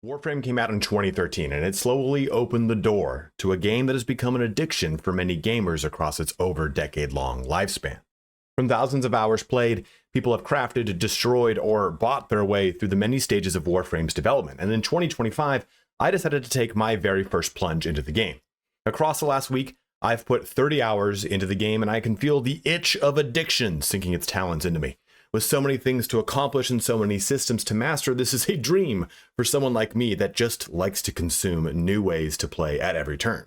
Warframe came out in 2013, and it slowly opened the door to a game that has become an addiction for many gamers across its over decade-long lifespan. From thousands of hours played, people have crafted, destroyed, or bought their way through the many stages of Warframe's development, and in 2025, I decided to take my very first plunge into the game. Across the last week, I've put 30 hours into the game, and I can feel the itch of addiction sinking its talons into me. With so many things to accomplish and so many systems to master, this is a dream for someone like me that just likes to consume new ways to play at every turn.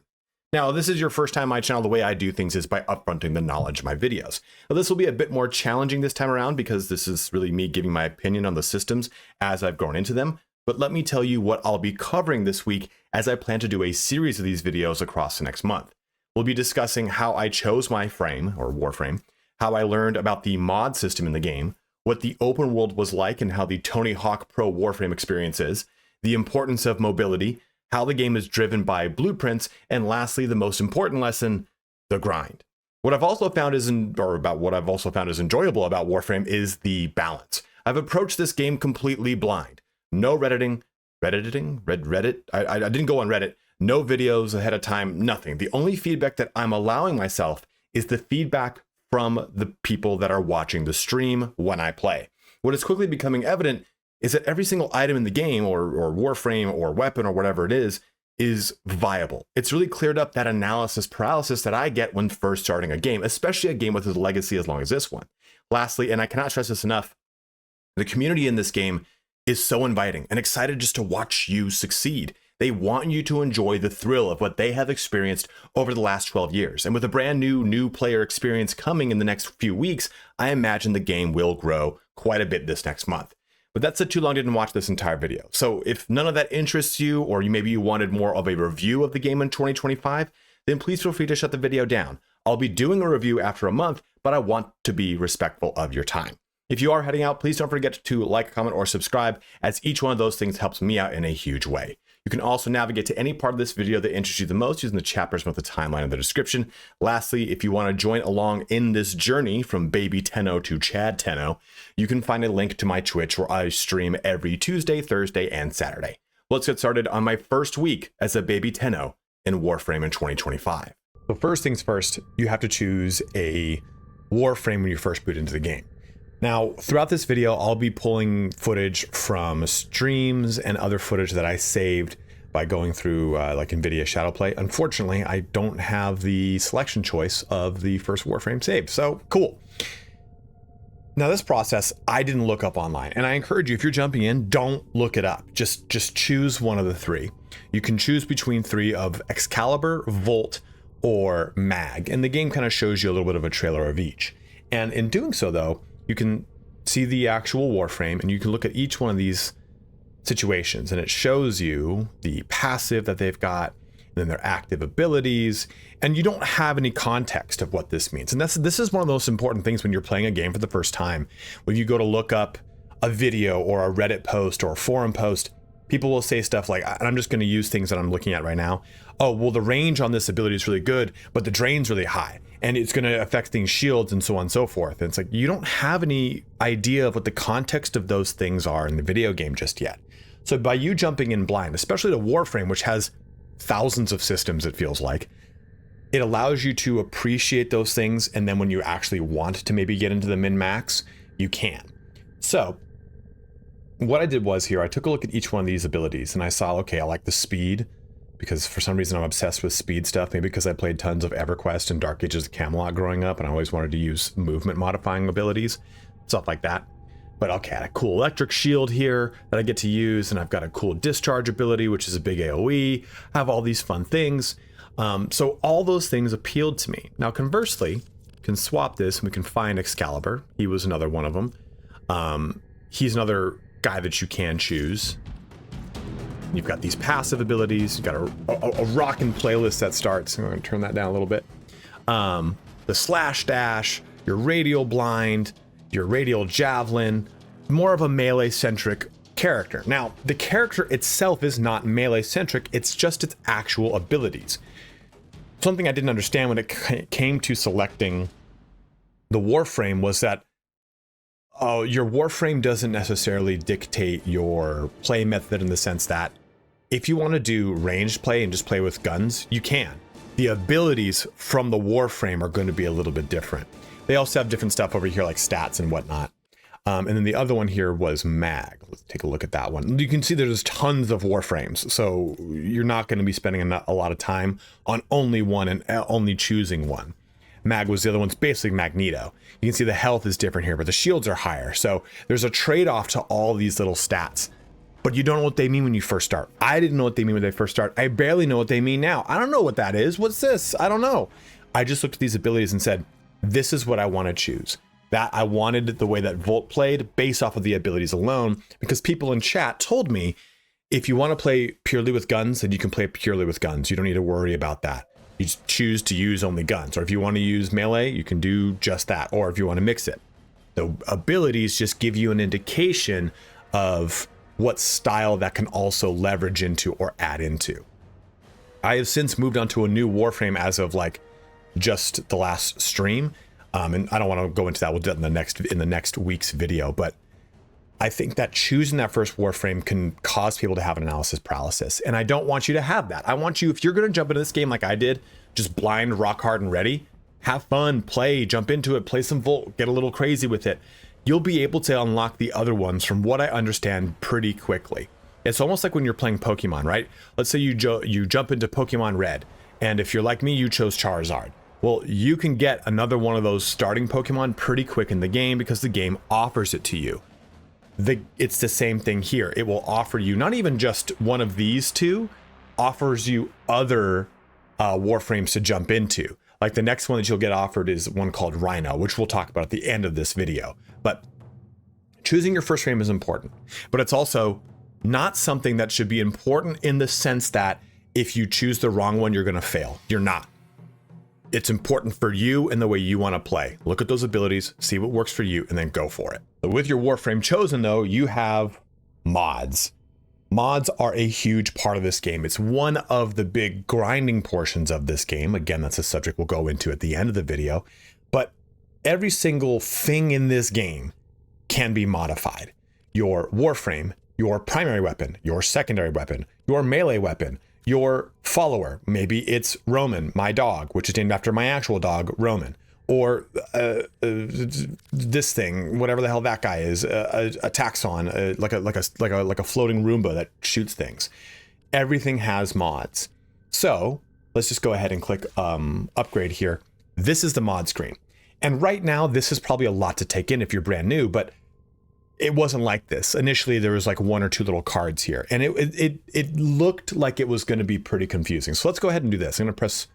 Now, if this is your first time on my channel, the way I do things is by upfronting the knowledge of my videos. Now, this will be a bit more challenging this time around because this is really me giving my opinion on the systems as I've grown into them. But let me tell you what I'll be covering this week as I plan to do a series of these videos across the next month. We'll be discussing how I chose my frame, or Warframe, how I learned about the mod system in the game, what the open world was like and how the Tony Hawk Pro Warframe experience is, the importance of mobility, how the game is driven by blueprints, and lastly, the most important lesson, the grind. What I've also found is enjoyable about Warframe is the balance. I've approached this game completely blind. No Reddit. I didn't go on Reddit. No videos ahead of time, nothing. The only feedback that I'm allowing myself is the feedback from the people that are watching the stream when I play. What is quickly becoming evident is that every single item in the game, or Warframe, or weapon, or whatever it is viable. It's really cleared up that analysis paralysis that I get when first starting a game, especially a game with a legacy as long as this one. Lastly, and I cannot stress this enough, the community in this game is so inviting and excited just to watch you succeed. They want you to enjoy the thrill of what they have experienced over the last 12 years. And with a brand new player experience coming in the next few weeks, I imagine the game will grow quite a bit this next month. But that said, too long didn't watch this entire video. So if none of that interests you, or maybe you wanted more of a review of the game in 2025, then please feel free to shut the video down. I'll be doing a review after a month, but I want to be respectful of your time. If you are heading out, please don't forget to like, comment, or subscribe, as each one of those things helps me out in a huge way. You can also navigate to any part of this video that interests you the most using the chapters with the timeline in the description. Lastly, if you want to join along in this journey from Baby Tenno to Chad Tenno, you can find a link to my Twitch where I stream every Tuesday, Thursday, and Saturday. Let's get started on my first week as a Baby Tenno in Warframe in 2025. So first things first, you have to choose a Warframe when you first boot into the game. Now, throughout this video, I'll be pulling footage from streams and other footage that I saved by going through like NVIDIA Shadowplay. Unfortunately, I don't have the selection choice of the first Warframe saved, so cool. Now, this process, I didn't look up online, and I encourage you, if you're jumping in, don't look it up. Just choose one of the three. You can choose between three of Excalibur, Volt, or Mag, and the game kind of shows you a little bit of a trailer of each. And in doing so, though, you can see the actual Warframe, and you can look at each one of these situations, and it shows you the passive that they've got, and then their active abilities, and you don't have any context of what this means. And this is one of the most important things when you're playing a game for the first time. When you go to look up a video or a Reddit post or a forum post, people will say stuff like, and I'm just going to use things that I'm looking at right now. Oh, well, the range on this ability is really good, but the drain's really high, and it's going to affect things, shields, and so on and so forth. And it's like, you don't have any idea of what the context of those things are in the video game just yet. So by you jumping in blind, especially to Warframe, which has thousands of systems, it feels like, it allows you to appreciate those things, and then when you actually want to maybe get into the min-max, you can. So what I did was here, I took a look at each one of these abilities, and I saw, okay, I like the speed, because for some reason I'm obsessed with speed stuff, maybe because I played tons of EverQuest and Dark Ages of Camelot growing up, and I always wanted to use movement modifying abilities, stuff like that. But okay, I had a cool electric shield here that I get to use, and I've got a cool discharge ability, which is a big AoE. I have all these fun things. So all those things appealed to me. Now, conversely, we can swap this, and we can find Excalibur. He was another one of them. He's another guy that you can choose. You've got these passive abilities. You've got a rockin' playlist that starts. I'm going to turn that down a little bit. The slash dash, your radial blind, your radial javelin, more of a melee-centric character. Now, the character itself is not melee-centric, it's just its actual abilities. Something I didn't understand when it came to selecting the Warframe was that your Warframe doesn't necessarily dictate your play method, in the sense that if you want to do ranged play and just play with guns, you can. The abilities from the Warframe are going to be a little bit different. They also have different stuff over here like stats and whatnot. And then the other one here was mag. Let's take a look at that one. You can see there's tons of Warframes, so you're not going to be spending a lot of time on only one and only choosing one. Mag was the other one's basically Magneto. You can see the health is different here, but the shields are higher. So there's a trade-off to all these little stats, but you don't know what they mean when you first start. I didn't know what they mean when they first start. I barely know what they mean now. I don't know what that is. What's this? I don't know. I just looked at these abilities and said, this is what I want to choose. That I wanted the way that Volt played based off of the abilities alone, because people in chat told me, if you want to play purely with guns, then you can play purely with guns. You don't need to worry about that. You just choose to use only guns. Or if you want to use melee, you can do just that. Or if you want to mix it. The abilities just give you an indication of what style that can also leverage into or add into. I have since moved on to a new Warframe as of like just the last stream. And I don't want to go into that. We'll do that in the next week's video. But I think that choosing that first Warframe can cause people to have an analysis paralysis. And I don't want you to have that. I want you, if you're going to jump into this game like I did, just blind, rock hard, and ready, have fun, play, jump into it, play some Volt, get a little crazy with it. You'll be able to unlock the other ones, from what I understand, pretty quickly. It's almost like when you're playing Pokemon, right? Let's say you jump into Pokemon Red, and if you're like me, you chose Charizard. Well, you can get another one of those starting Pokemon pretty quick in the game because the game offers it to you. It's the same thing here. It will offer you not even just one of these two, offers you other Warframes to jump into. Like the next one that you'll get offered is one called Rhino, which we'll talk about at the end of this video. But choosing your first frame is important, but it's also not something that should be important in the sense that if you choose the wrong one, you're going to fail. You're not. It's important for you and the way you want to play. Look at those abilities, see what works for you, and then go for it. But with your Warframe chosen, though, you have mods. Mods are a huge part of this game. It's one of the big grinding portions of this game. Again, that's a subject we'll go into at the end of the video. But every single thing in this game can be modified. Your Warframe, your primary weapon, your secondary weapon, your melee weapon, your follower, maybe it's Roman, my dog, which is named after my actual dog, Roman, or this thing, whatever the hell that guy is, a taxon, like a floating Roomba that shoots things. Everything has mods. So let's just go ahead and click upgrade here. This is the mod screen, and right now this is probably a lot to take in if you're brand new, but it wasn't like this. Initially, there was like one or two little cards here, and it looked like it was going to be pretty confusing. So let's go ahead and do this. I'm going to press,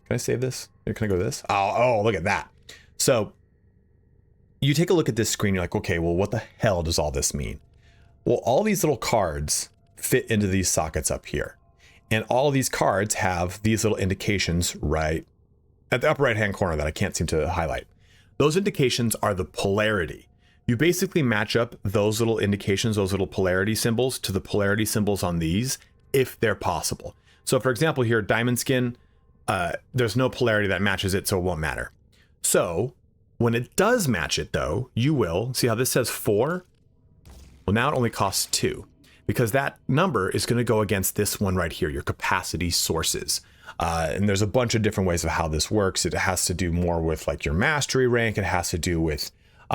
can I save this? Can I go to this? Oh, look at that. So you take a look at this screen, you're like, okay, well, what the hell does all this mean? Well, all these little cards fit into these sockets up here. And all these cards have these little indications right at the upper right-hand corner that I can't seem to highlight. Those indications are the polarity. You basically match up those little indications, those little polarity symbols, to the polarity symbols on these, if they're possible. So for example here, diamond skin, there's no polarity that matches it, so it won't matter. So when it does match it though, you will, see how this says 4? Well, now it only costs 2, because that number is going to go against this one right here, your capacity sources. And there's a bunch of different ways of how this works. It has to do more with like your mastery rank. It has to do with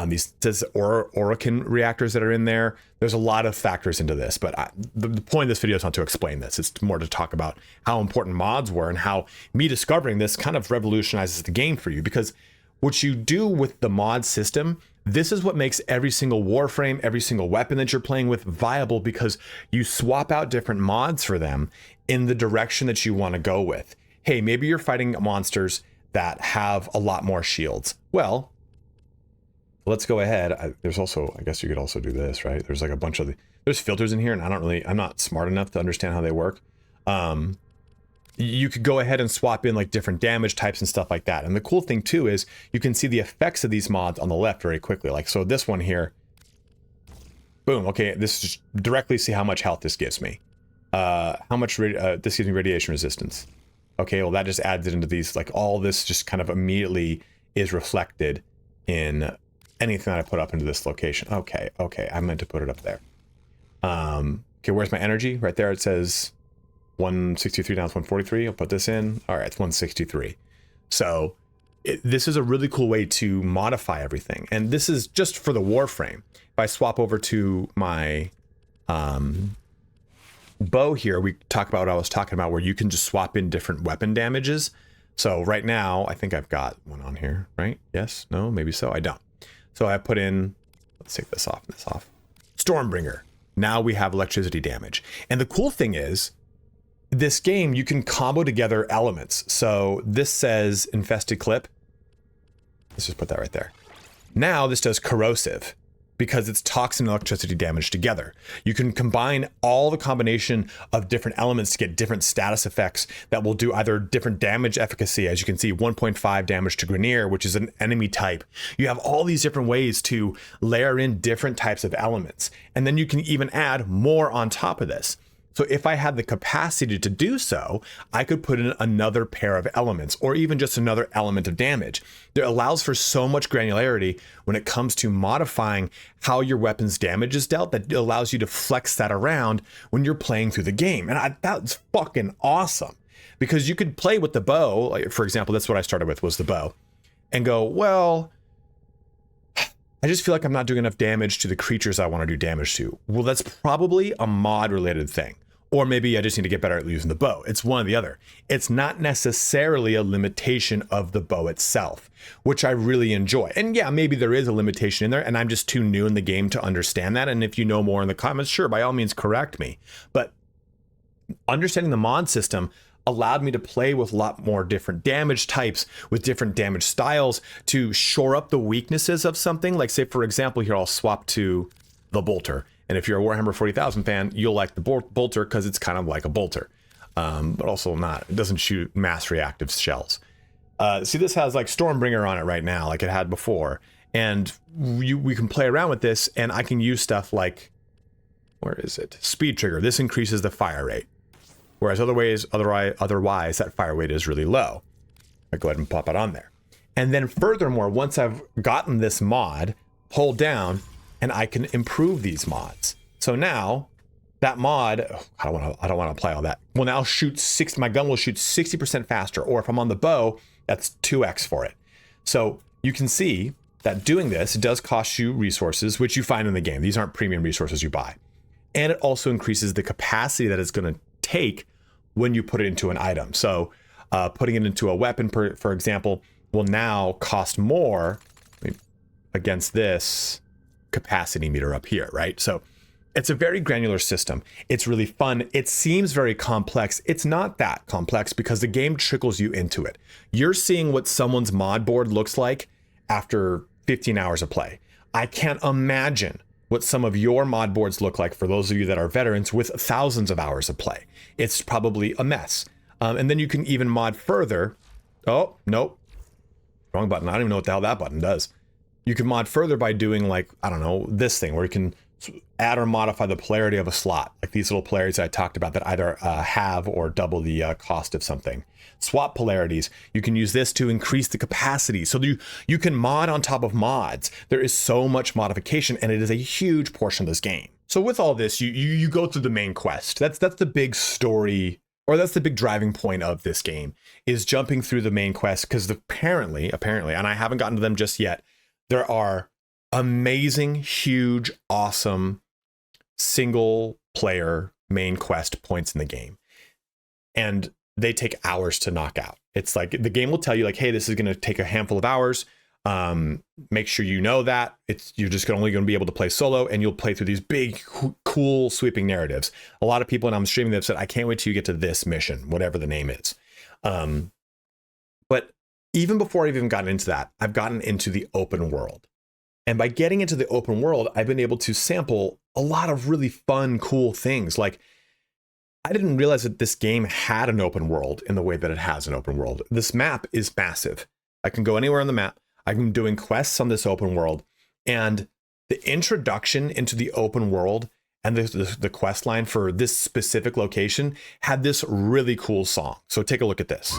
these Orokin reactors that are in there. There's a lot of factors into this, but the point of this video is not to explain this. It's more to talk about how important mods were and how me discovering this kind of revolutionizes the game for you, because what you do with the mod system, this is what makes every single Warframe, every single weapon that you're playing with viable, because you swap out different mods for them in the direction that you want to go with. Hey, maybe you're fighting monsters that have a lot more shields. Well, let's go ahead. There's also, I guess you could also do this, right? There's like a bunch of there's filters in here, and I'm not smart enough to understand how they work. You could go ahead and swap in like different damage types and stuff like that. And the cool thing too is you can see the effects of these mods on the left very quickly. Like, so this one here, boom. Okay, this is just directly see how much health this gives me. How much this gives me radiation resistance. Okay, well that just adds it into these, like all this just kind of immediately is reflected in anything that I put up into this location. Okay, I meant to put it up there. Okay, where's my energy? Right there it says 163, now it's 143. I'll put this in. All right, it's 163. So this is a really cool way to modify everything. And this is just for the Warframe. If I swap over to my bow here, we talk about what I was talking about, where you can just swap in different weapon damages. So right now, I think I've got one on here, right? Yes, no, maybe so, I don't. So I put in, let's take this off, Stormbringer. Now we have electricity damage. And the cool thing is, this game, you can combo together elements. So this says infested clip. Let's just put that right there. Now this does corrosive, because it's toxin and electricity damage together. You can combine all the combination of different elements to get different status effects that will do either different damage efficacy. As you can see, 1.5 damage to Grenier, which is an enemy type. You have all these different ways to layer in different types of elements. And then you can even add more on top of this. So if I had the capacity to do so, I could put in another pair of elements, or even just another element of damage. It allows for so much granularity when it comes to modifying how your weapon's damage is dealt, that it allows you to flex that around when you're playing through the game. And that's fucking awesome, because you could play with the bow. Like, for example, that's what I started with, was the bow, and go, well, I just feel like I'm not doing enough damage to the creatures I want to do damage to. Well, that's probably a mod related thing. Or maybe I just need to get better at using the bow. It's one or the other. It's not necessarily a limitation of the bow itself, which I really enjoy. And yeah, maybe there is a limitation in there, and I'm just too new in the game to understand that. And if you know more in the comments, sure, by all means, correct me. But understanding the mod system allowed me to play with a lot more different damage types, with different damage styles, to shore up the weaknesses of something. Like, say, for example, here I'll swap to the bolter. And if you're a Warhammer 40,000 fan, you'll like the bolter because it's kind of like a bolter, but also not. It doesn't shoot mass reactive shells. See, this has like Stormbringer on it right now, like it had before. And we can play around with this, and I can use stuff like, where is it? Speed trigger. This increases the fire rate. Whereas otherwise, that fire rate is really low. I go ahead and pop it on there. And then furthermore, once I've gotten this mod, hold down, and I can improve these mods. So now that mod, I don't want to apply all that. Will now shoot my gun will shoot 60% faster, or if I'm on the bow, that's 2x for it. So you can see that doing this, it does cost you resources, which you find in the game. These aren't premium resources you buy. And it also increases the capacity that it's going to take when you put it into an item. So putting it into a weapon, for example, will now cost more against this capacity meter up here, right? So it's a very granular system. It's really fun. It seems very complex. It's not that complex, because the game trickles you into it. You're seeing what someone's mod board looks like after 15 hours of play. I can't imagine what some of your mod boards look like for those of you that are veterans with thousands of hours of play. It's probably a mess. And then you can even mod further. Oh, nope. Wrong button. I don't even know what the hell that button does. You can mod further by doing, like, I don't know, this thing where you can add or modify the polarity of a slot, like these little polarities I talked about that either halve or double the cost of something. Swap polarities. You can use this to increase the capacity. So you can mod on top of mods. There is so much modification, and it is a huge portion of this game. So with all this, you go through the main quest. That's the big story, or that's the big driving point of this game, is jumping through the main quest, because apparently, and I haven't gotten to them just yet, there are amazing, huge, awesome single player main quest points in the game. And they take hours to knock out. It's like the game will tell you, like, hey, this is going to take a handful of hours. Make sure you know that. You're just only going to be able to play solo, and you'll play through these big, cool, sweeping narratives. A lot of people, when I'm streaming, they've said, I can't wait till you get to this mission, whatever the name is. But even before I've even gotten into that, I've gotten into the open world. And by getting into the open world, I've been able to sample a lot of really fun, cool things. Like, I didn't realize that this game had an open world in the way that it has an open world. This map is massive. I can go anywhere on the map. I'm doing quests on this open world. And the introduction into the open world and the quest line for this specific location had this really cool song. So take a look at this.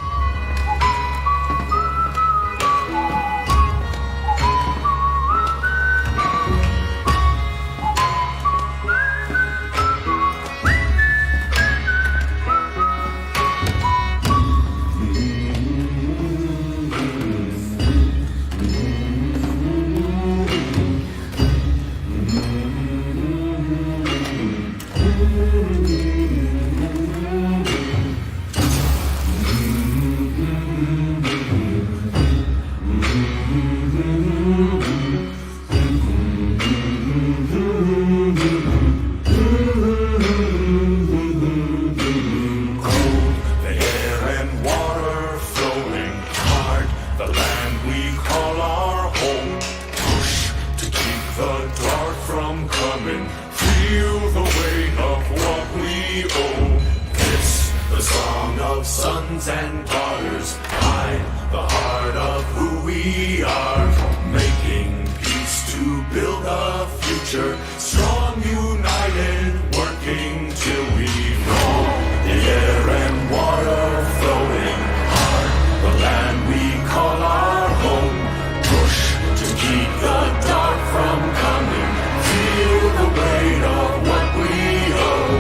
sons and daughters hide the heart of who we are, making peace to build a future, strong, united, working till we roam the air and water flowing hard, the land we call our home. Push to keep the dark from coming, feel the weight of what we owe.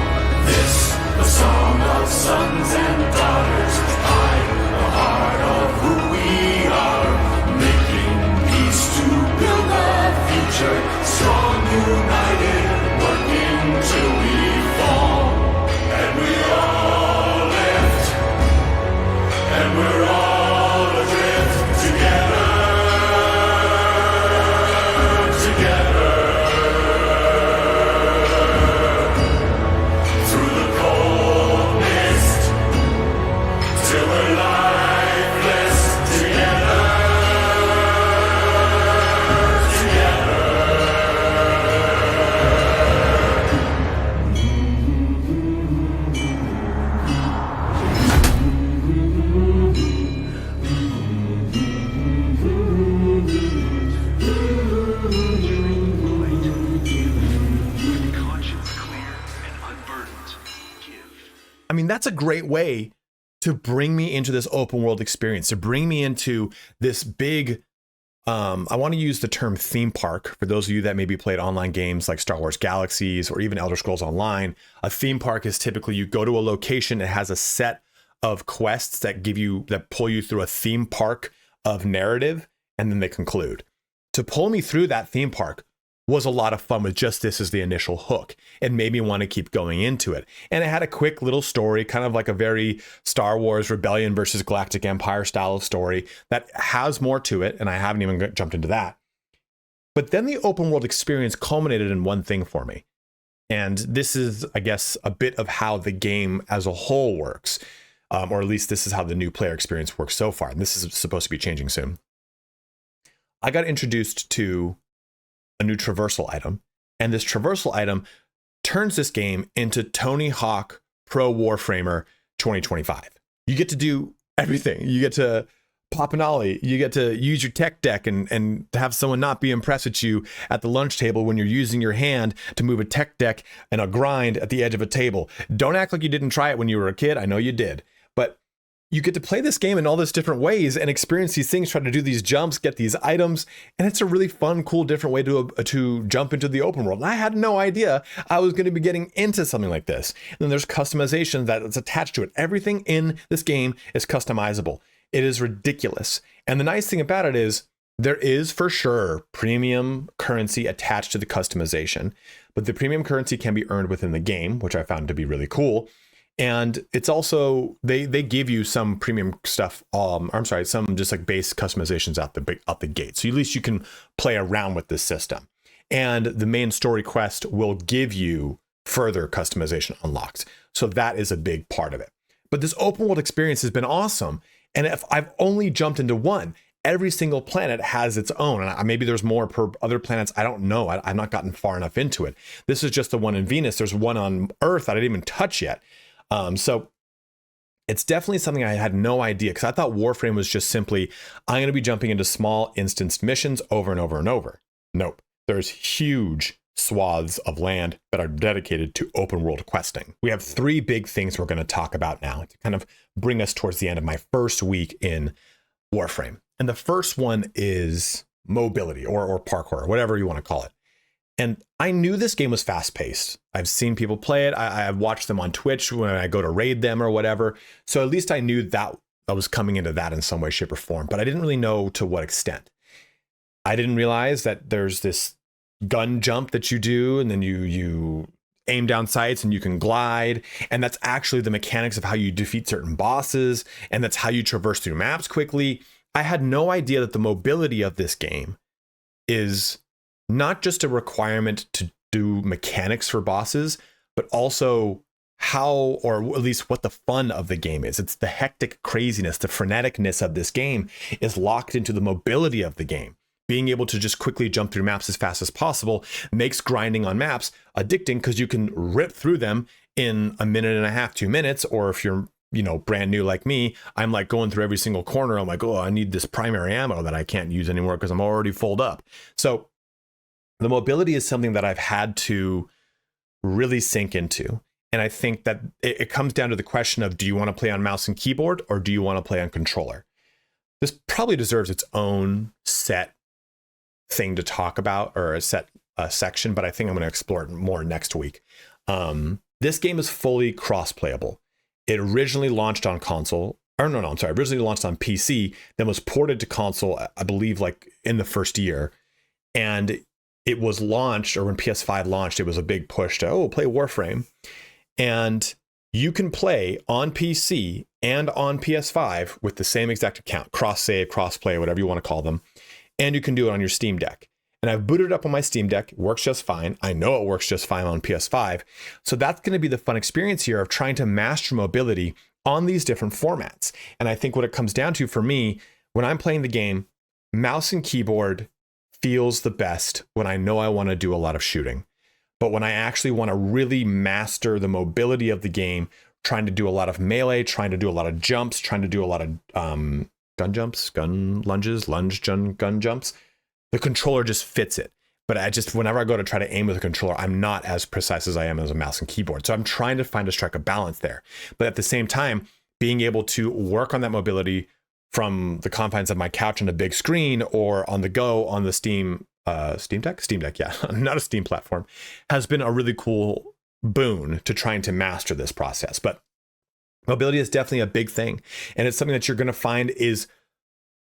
This, the song of sons and daughters, hide the heart of who we are, making peace to build a future, strong, united, working till we fall. And we all lift, and we're all adrift together, together. Through the cold mist, till we're lifeless, together, together. Conscience clear and unburdened. Give. I mean, that's a great way to bring me into this open world experience, to bring me into this big, I want to use the term theme park for those of you that maybe played online games like Star Wars Galaxies or even Elder Scrolls Online. A theme park is typically you go to a location, it has a set of quests that pull you through a theme park of narrative, and then they conclude. To pull me through that theme park was a lot of fun with just this as the initial hook. It made me want to keep going into it. And it had a quick little story, kind of like a very Star Wars Rebellion versus Galactic Empire style of story that has more to it, and I haven't even jumped into that. But then the open world experience culminated in one thing for me. And this is, I guess, a bit of how the game as a whole works. Or at least this is how the new player experience works so far. And this is supposed to be changing soon. I got introduced to a new traversal item, and this traversal item turns this game into Tony Hawk Pro Warframer 2025. You get to do everything. You get to pop an ollie. You get to use your tech deck and have someone not be impressed at you at the lunch table when you're using your hand to move a tech deck and a grind at the edge of a table. Don't act like you didn't try it when you were a kid. I know you did. But you get to play this game in all these different ways and experience these things, try to do these jumps, get these items. And it's a really fun, cool, different way to jump into the open world. And I had no idea I was going to be getting into something like this. And then there's customization that's attached to it. Everything in this game is customizable. It is ridiculous. And the nice thing about it is there is for sure premium currency attached to the customization, but the premium currency can be earned within the game, which I found to be really cool. And it's also, they give you some premium stuff, some just like base customizations out the gate. So at least you can play around with this system. And the main story quest will give you further customization unlocked. So that is a big part of it. But this open world experience has been awesome. And if I've only jumped into one, every single planet has its own. And maybe there's more per other planets. I don't know. I've not gotten far enough into it. This is just the one in Venus. There's one on Earth that I didn't even touch yet. So it's definitely something I had no idea, because I thought Warframe was just simply, I'm going to be jumping into small instanced missions over and over and over. Nope. There's huge swaths of land that are dedicated to open world questing. We have three big things we're going to talk about now to kind of bring us towards the end of my first week in Warframe. And the first one is mobility or parkour, whatever you want to call it. And I knew this game was fast paced. I've seen people play it. I've watched them on Twitch when I go to raid them or whatever. So at least I knew that I was coming into that in some way, shape, or form, but I didn't really know to what extent. I didn't realize that there's this gun jump that you do, and then you aim down sights and you can glide. And that's actually the mechanics of how you defeat certain bosses. And that's how you traverse through maps quickly. I had no idea that the mobility of this game is not just a requirement to do mechanics for bosses, but also how, or at least what the fun of the game is. It's the hectic craziness, the freneticness of this game is locked into the mobility of the game. Being able to just quickly jump through maps as fast as possible makes grinding on maps addicting, because you can rip through them in a minute and a half, 2 minutes, or if you're brand new like me, I'm like going through every single corner. I'm like, oh, I need this primary ammo that I can't use anymore because I'm already full up. So the mobility is something that I've had to really sink into. And I think that it comes down to the question of, do you want to play on mouse and keyboard or do you want to play on controller? This probably deserves its own set thing to talk about, or a set section, but I think I'm going to explore it more next week. This game is fully cross-playable. It originally launched on console, originally launched on PC, then was ported to console, I believe, like in the first year. And it was launched, or when PS5 launched, it was a big push to, play Warframe. And you can play on PC and on PS5 with the same exact account, cross-save, cross-play, whatever you want to call them. And you can do it on your Steam Deck. And I've booted it up on my Steam Deck. It works just fine. I know it works just fine on PS5. So that's going to be the fun experience here of trying to master mobility on these different formats. And I think what it comes down to for me, when I'm playing the game, mouse and keyboard feels the best when I know I want to do a lot of shooting. But when I actually want to really master the mobility of the game, trying to do a lot of melee, trying to do a lot of jumps, trying to do a lot of gun jumps, gun lunges, gun jumps, the controller just fits it. But whenever I go to try to aim with a controller, I'm not as precise as I am as a mouse and keyboard. So I'm trying to strike a balance there. But at the same time, being able to work on that mobility from the confines of my couch on a big screen or on the go on the Steam Deck, yeah, not a Steam platform, has been a really cool boon to trying to master this process. But mobility is definitely a big thing. And it's something that you're going to find is,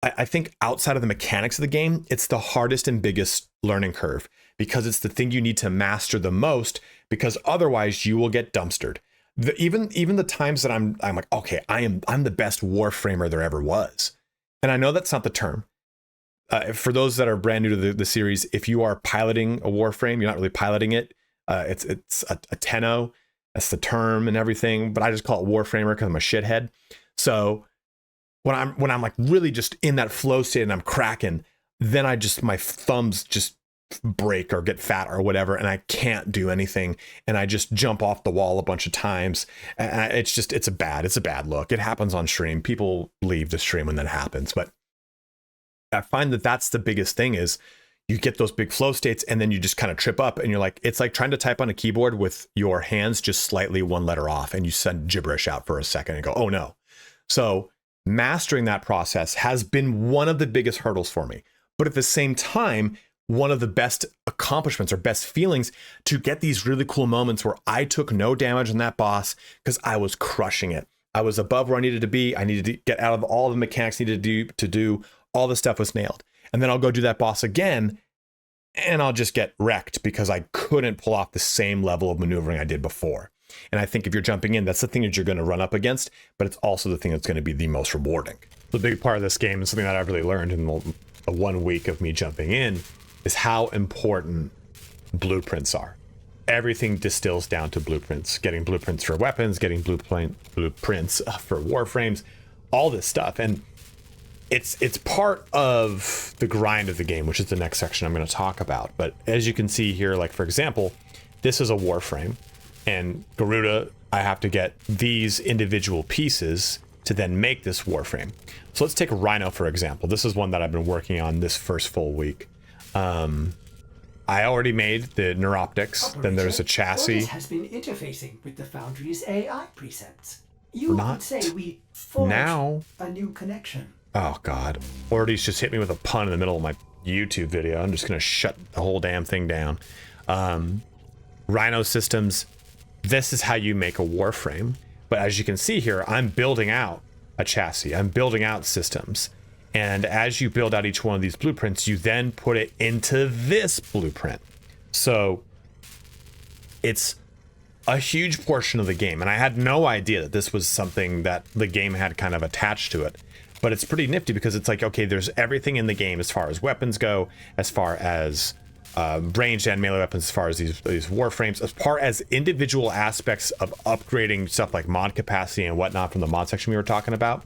I think outside of the mechanics of the game, it's the hardest and biggest learning curve because it's the thing you need to master the most, because otherwise you will get dumpstered. Even the times that I'm like, okay, I'm the best Warframer there ever was. And I know that's not the term. For those that are brand new to the series, if you are piloting a Warframe, you're not really piloting it. It's a Tenno. That's the term and everything. But I just call it Warframer because I'm a shithead. So when I'm like really just in that flow state and I'm cracking, then my thumbs just break or get fat or whatever, and I can't do anything, and I just jump off the wall a bunch of times. And it's a bad look. It happens on stream. People leave the stream when that happens, but I find that that's the biggest thing is you get those big flow states and then you just kind of trip up and you're like, it's like trying to type on a keyboard with your hands just slightly one letter off, and you send gibberish out for a second and go, oh no. So mastering that process has been one of the biggest hurdles for me. But at the same time, one of the best accomplishments or best feelings to get these really cool moments where I took no damage on that boss because I was crushing it. I was above where I needed to be. I needed to get out of all the mechanics needed to do. All the stuff was nailed. And then I'll go do that boss again and I'll just get wrecked because I couldn't pull off the same level of maneuvering I did before. And I think if you're jumping in, that's the thing that you're going to run up against, but it's also the thing that's going to be the most rewarding. The big part of this game, and something that I've really learned in the 1 week of me jumping in, is how important blueprints are. Everything distills down to blueprints. Getting blueprints for weapons, getting blueprints for Warframes, all this stuff. And it's part of the grind of the game, which is the next section I'm going to talk about. But as you can see here, like for example, this is a Warframe. And Garuda, I have to get these individual pieces to then make this Warframe. So let's take Rhino, for example. This is one that I've been working on this first full week. I already made the neuroptics. Then there's a chassis. Orbis has been interfacing with the Foundry's AI precepts. You could say we forged a new connection. Oh, God. Ortiz just hit me with a pun in the middle of my YouTube video. I'm just going to shut the whole damn thing down. Rhino systems. This is how you make a Warframe. But as you can see here, I'm building out a chassis. I'm building out systems. And as you build out each one of these blueprints, you then put it into this blueprint. So it's a huge portion of the game. And I had no idea that this was something that the game had kind of attached to it. But it's pretty nifty because it's like, okay, there's everything in the game as far as weapons go, as far as ranged and melee weapons, as far as these Warframes, as far as individual aspects of upgrading stuff like mod capacity and whatnot from the mod section we were talking about.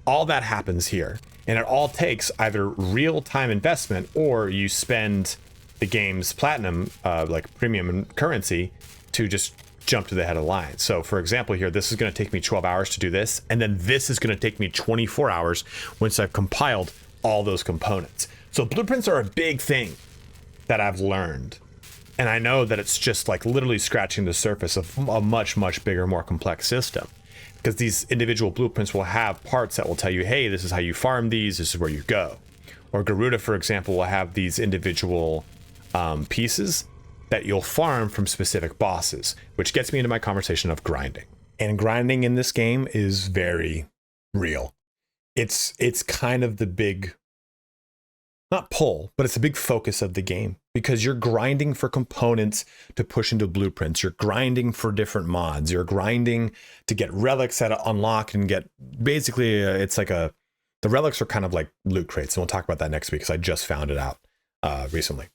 All that happens here. And it all takes either real-time investment or you spend the game's platinum, like premium currency, to just jump to the head of the line. So for example here, this is going to take me 12 hours to do this, and then this is going to take me 24 hours once I've compiled all those components. So blueprints are a big thing that I've learned. And I know that it's just like literally scratching the surface of a much, much bigger, more complex system. Because these individual blueprints will have parts that will tell you, hey, this is how you farm these, this is where you go. Or Garuda, for example, will have these individual pieces that you'll farm from specific bosses, which gets me into my conversation of grinding. And grinding in this game is very real. It's kind of the big, not pull, but it's a big focus of the game, because you're grinding for components to push into blueprints. You're grinding for different mods. You're grinding to get relics that unlock and get basically it's like the relics are kind of like loot crates. And we'll talk about that next week because I just found it out recently.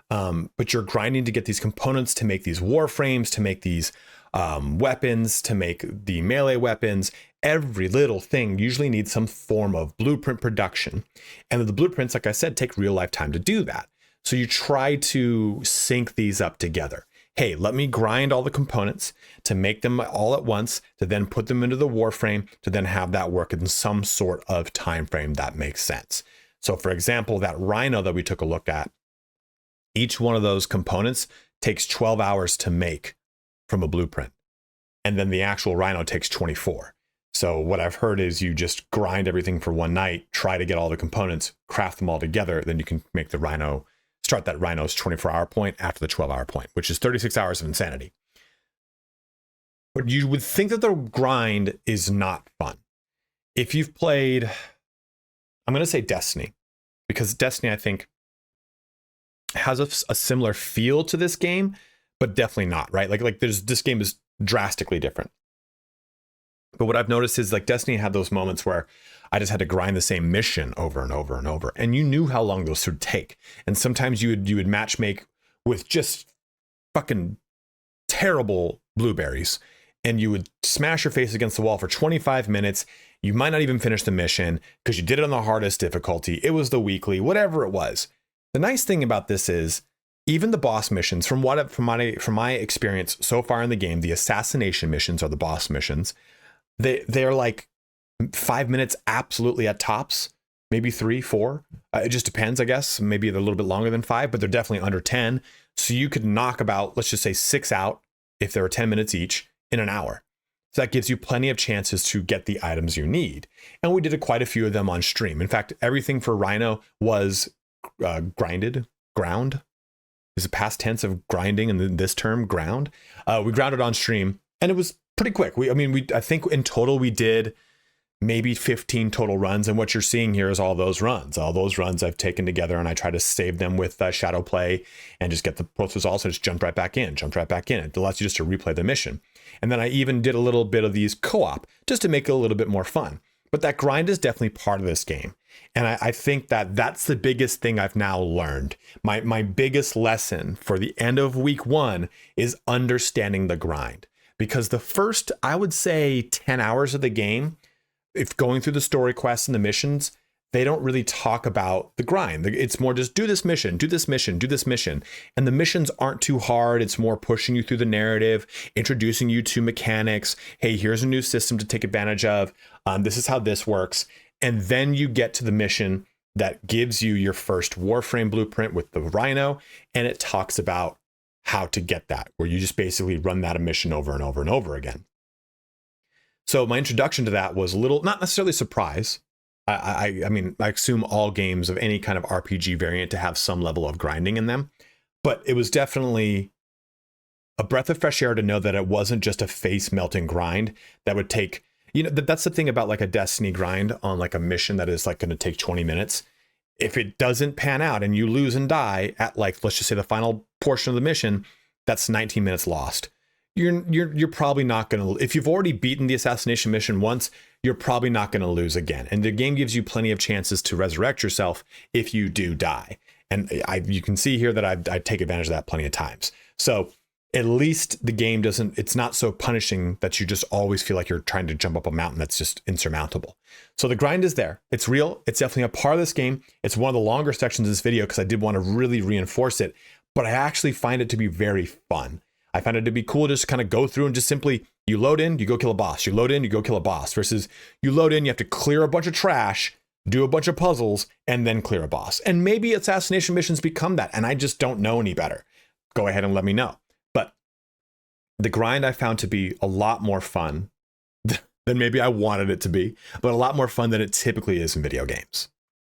But you're grinding to get these components to make these Warframes, to make these weapons, to make the melee weapons. Every little thing usually needs some form of blueprint production. And the blueprints, like I said, take real life time to do that. So you try to sync these up together. Hey, let me grind all the components to make them all at once, to then put them into the Warframe, to then have that work in some sort of time frame that makes sense. So for example, that Rhino that we took a look at, each one of those components takes 12 hours to make from a blueprint. And then the actual Rhino takes 24. So what I've heard is you just grind everything for one night, try to get all the components, craft them all together, then you can make the Rhino, start that Rhino's 24-hour point after the 12-hour point, which is 36 hours of insanity. But you would think that the grind is not fun. If you've played, I'm going to say Destiny, because Destiny, I think, has a similar feel to this game, but definitely not, right? Like this game is drastically different. But what I've noticed is like Destiny had those moments where I just had to grind the same mission over and over and over, and you knew how long those would take. And sometimes you would match make with just fucking terrible blueberries, and you would smash your face against the wall for 25 minutes. You might not even finish the mission because you did it on the hardest difficulty. It was the weekly, whatever it was. The nice thing about this is even the boss missions, from my experience so far in the game, the assassination missions are the boss missions. They're like 5 minutes absolutely at tops, maybe 3, 4. It just depends, I guess. Maybe they're a little bit longer than 5, but they're definitely under 10. So you could knock about, let's just say 6 out if there are 10 minutes each in an hour. So that gives you plenty of chances to get the items you need. And we did quite a few of them on stream. In fact, everything for Rhino was ground is a past tense of grinding, and then this term ground. We grounded on stream, and it was pretty quick. I think in total we did maybe 15 total runs, and what you're seeing here is all those runs. All those runs I've taken together, and I try to save them with shadow play and just get the both results, and just jumped right back in. It allows you just to replay the mission. And then I even did a little bit of these co-op just to make it a little bit more fun. But that grind is definitely part of this game. And I think that that's the biggest thing I've now learned. My biggest lesson for the end of week 1 is understanding the grind. Because the first, I would say 10 hours of the game, if going through the story quests and the missions, they don't really talk about the grind. It's more just do this mission, do this mission, do this mission. And the missions aren't too hard. It's more pushing you through the narrative, introducing you to mechanics. Hey, here's a new system to take advantage of. This is how this works. And then you get to the mission that gives you your first Warframe blueprint with the Rhino. And it talks about how to get that, where you just basically run that mission over and over and over again. So my introduction to that was a little, not necessarily surprise. I mean, I assume all games of any kind of RPG variant to have some level of grinding in them, but it was definitely a breath of fresh air to know that it wasn't just a face melting grind that would take, that's the thing about like a Destiny grind on like a mission that is like going to take 20 minutes. If it doesn't pan out and you lose and die at like, let's just say the final portion of the mission, that's 19 minutes lost. You're probably not going to, if you've already beaten the assassination mission once, you're probably not going to lose again. And the game gives you plenty of chances to resurrect yourself if you do die. And you can see here that I take advantage of that plenty of times. So at least the game it's not so punishing that you just always feel like you're trying to jump up a mountain that's just insurmountable. So the grind is there. It's real. It's definitely a part of this game. It's one of the longer sections of this video because I did want to really reinforce it, but I actually find it to be very fun. I found it to be cool just to kind of go through and just simply, you load in, you go kill a boss. You load in, you go kill a boss. Versus you load in, you have to clear a bunch of trash, do a bunch of puzzles, and then clear a boss. And maybe assassination missions become that, and I just don't know any better. Go ahead and let me know. But the grind I found to be a lot more fun than maybe I wanted it to be, but a lot more fun than it typically is in video games.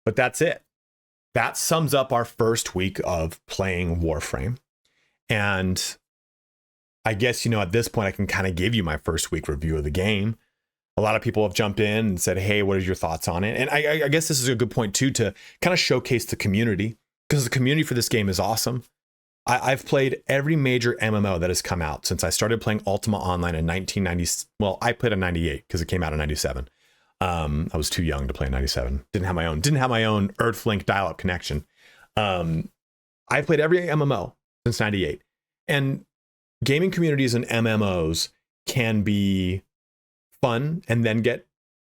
But that's it. That sums up our first week of playing Warframe. And I guess, at this point, I can kind of give you my first week review of the game. A lot of people have jumped in and said, hey, what are your thoughts on it? And I guess this is a good point, too, to kind of showcase the community, because the community for this game is awesome. I've played every major MMO that has come out since I started playing Ultima Online in 1990. Well, I played in 98 because it came out in 97. I was too young to play in 97. Didn't have my own Earthlink dial-up connection. I've played every MMO since 98. And gaming communities and MMOs can be fun and then get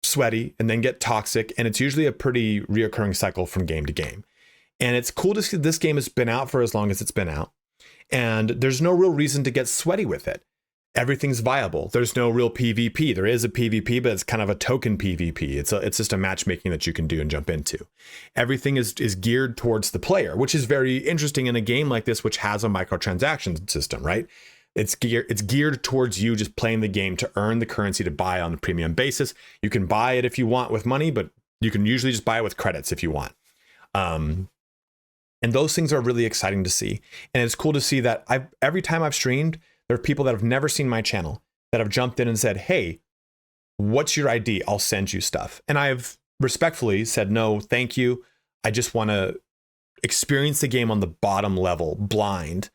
sweaty and then get toxic. And it's usually a pretty reoccurring cycle from game to game. And it's cool to see this game has been out for as long as it's been out. And there's no real reason to get sweaty with it. Everything's viable. There's no real PvP. There is a PvP, but it's kind of a token PvP. It's just a matchmaking that you can do and jump into. Everything is geared towards the player, which is very interesting in a game like this, which has a microtransaction system, right? It's geared towards you just playing the game to earn the currency to buy on the premium basis. You can buy it if you want with money, but you can usually just buy it with credits if you want. And those things are really exciting to see. And it's cool to see that every time I've streamed, there are people that have never seen my channel that have jumped in and said, hey, what's your ID? I'll send you stuff. And I've respectfully said, no, thank you. I just want to experience the game on the bottom level, blind,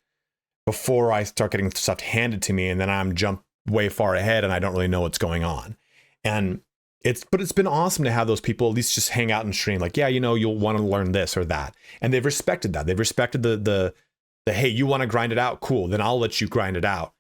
before I start getting stuff handed to me. And then I'm jumped way far ahead and I don't really know what's going on. And it's been awesome to have those people at least just hang out and stream. Like, yeah, you'll want to learn this or that. And they've respected that. They've respected the hey, you want to grind it out? Cool. Then I'll let you grind it out.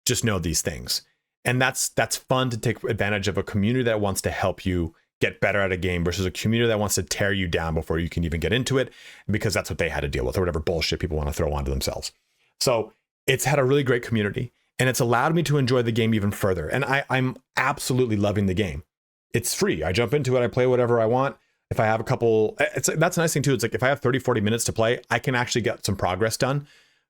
Just know these things. And that's fun to take advantage of a community that wants to help you get better at a game versus a community that wants to tear you down before you can even get into it, because that's what they had to deal with, or whatever bullshit people want to throw onto themselves. So it's had a really great community, and it's allowed me to enjoy the game even further. And I'm absolutely loving the game. It's free. I jump into it. I play whatever I want. If I have a couple, that's a nice thing too. It's like if I have 30, 40 minutes to play, I can actually get some progress done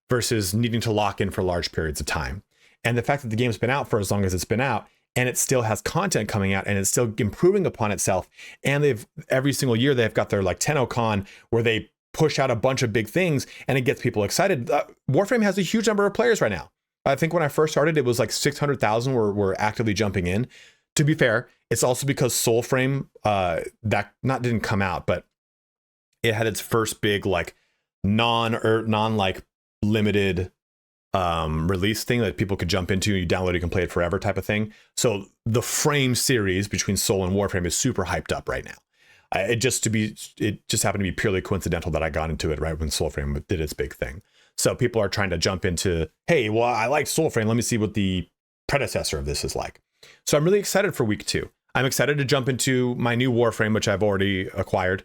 versus needing to lock in for large periods of time. And the fact that the game's been out for as long as it's been out, and it still has content coming out, and it's still improving upon itself. And every single year they've got their like TennoCon where they push out a bunch of big things and it gets people excited. Warframe has a huge number of players right now. I think when I first started, it was like 600,000 were actively jumping in. To be fair, it's also because Soulframe didn't come out, but it had its first big like non like limited release thing that people could jump into. You download it, you can play it forever type of thing. So the Frame series between Soul and Warframe is super hyped up right now. It just happened to be purely coincidental that I got into it right when Soulframe did its big thing. So people are trying to jump into, hey, well, I like Soulframe. Let me see what the predecessor of this is like. So I'm really excited for week 2. I'm excited to jump into my new Warframe, which I've already acquired.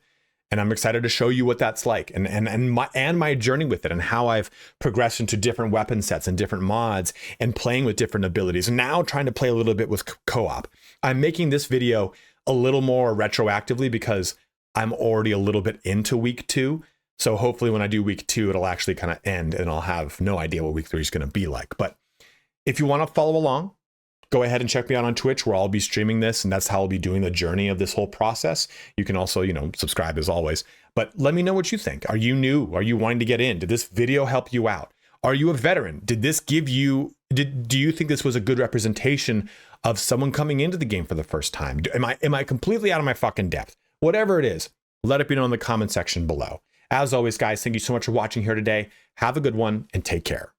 And I'm excited to show you what that's like and my journey with it, and how I've progressed into different weapon sets and different mods and playing with different abilities, and now trying to play a little bit with co-op. I'm making this video a little more retroactively because I'm already a little bit into week 2. So hopefully when I do week 2, it'll actually kind of end and I'll have no idea what week 3 is going to be like. But if you want to follow along, go ahead and check me out on Twitch, where I'll be streaming this, and that's how I'll be doing the journey of this whole process. You can also, subscribe as always. But let me know what you think. Are you new? Are you wanting to get in? Did this video help you out? Are you a veteran? Do you think this was a good representation of someone coming into the game for the first time? Am I completely out of my fucking depth? Whatever it is, let it be known in the comment section below. As always, guys, thank you so much for watching here today. Have a good one and take care.